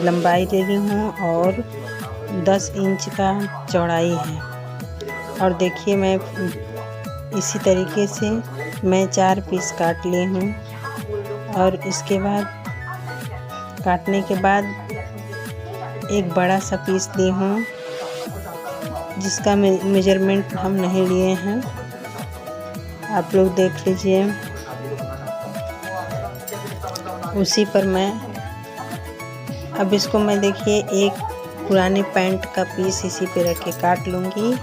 लंबाई ले रही हूँ और 10 इंच का चौड़ाई है। और देखिए मैं इसी तरीके से मैं 4 पीस काट ली हूँ। और इसके बाद काटने के बाद एक बड़ा सा पीस ली हूँ जिसका मेजरमेंट हम नहीं लिए हैं, आप लोग देख लीजिए। उसी पर मैं अब इसको मैं देखिए एक पुराने पैंट का पीस इसी पे रख के काट लूँगी।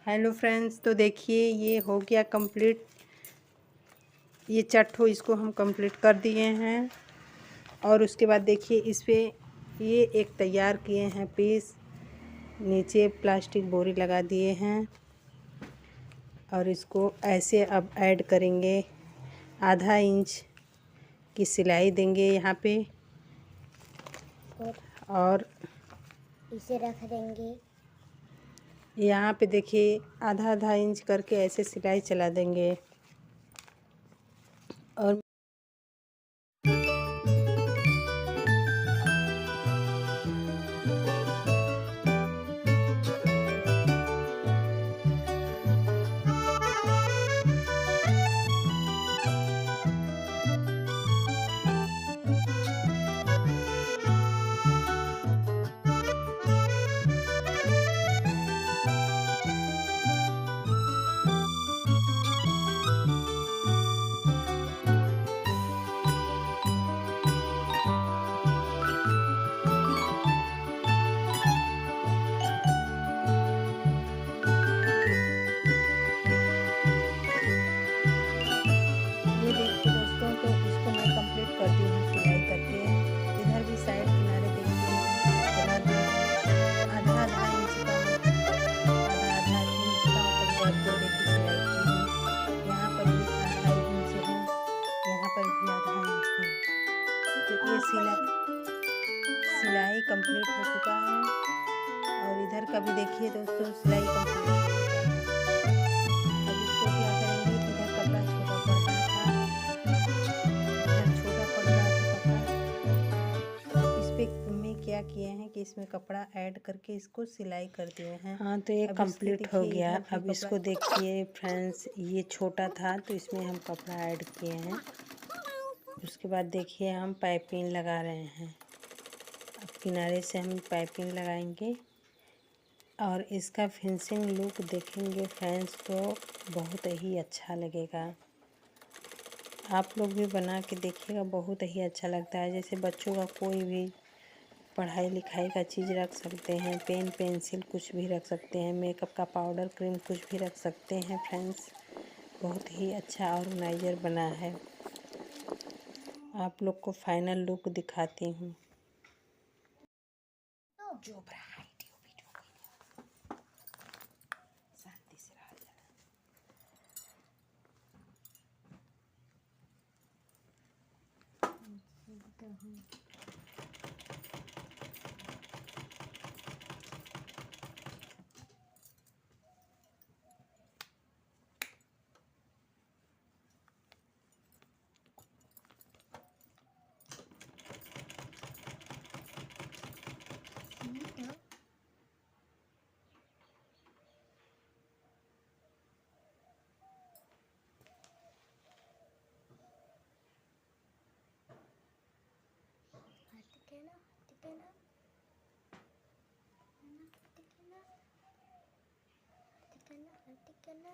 हेलो फ्रेंड्स, तो देखिए ये हो गया कंप्लीट। ये चट्टो इसको हम कंप्लीट कर दिए हैं। और उसके बाद देखिए इस पे ये एक तैयार किए हैं पीस, नीचे प्लास्टिक बोरी लगा दिए हैं। और इसको ऐसे अब ऐड करेंगे, आधा इंच की सिलाई देंगे यहाँ पे और इसे रख देंगे। यहाँ पे देखिए आधा आधा इंच करके ऐसे सिलाई चला देंगे। और ये देखिए दोस्तों, तो इसको मैं कंप्लीट कर दी हूँ सिलाई करके। इधर भी साइड किनारे देखिए बना दी हूँ। आधा आधा इंच का आधा आधा इंच का मतलब गैप दे के सिलाई की हूँ। यहाँ पर भी आधा इंच है, यहाँ पर भी आधा इंच है। तो ये सिलाई कंप्लीट हो चुका है। और इधर का भी देखिए दोस्तों, सिलाई कंप्लीट हो चुका है। अब इसको क्या करेंगे, इधर कपड़ा छोटा पड़ रहा था, इधर छोटा पड़ रहा था कपड़ा। तो इस पे मैं क्या किए हैं कि इसमें कपड़ा ऐड करके इसको सिलाई कर दिए हैं। हाँ, तो ये कंप्लीट हो गया। अब इसको देखिए फ्रेंड्स, ये छोटा था तो इसमें हम कपड़ा ऐड किए हैं। उसके बाद देखिए हम पाइपिंग लगा रहे हैं। अब किनारे से हम पाइपिंग लगाएंगे और इसका फिनिशिंग लुक देखेंगे फ्रेंड्स तो बहुत ही अच्छा लगेगा। आप लोग भी बना के देखिएगा, बहुत ही अच्छा लगता है। जैसे बच्चों का कोई भी पढ़ाई लिखाई का चीज़ रख सकते हैं, पेन पेंसिल कुछ भी रख सकते हैं, मेकअप का पाउडर क्रीम कुछ भी रख सकते हैं फ्रेंड्स। बहुत ही अच्छा ऑर्गेनाइजर बना है। आप लोग को फाइनल लुक दिखाती हूँ। जो वैरायटी हो वीडियो शांति से रह जाना। Artikel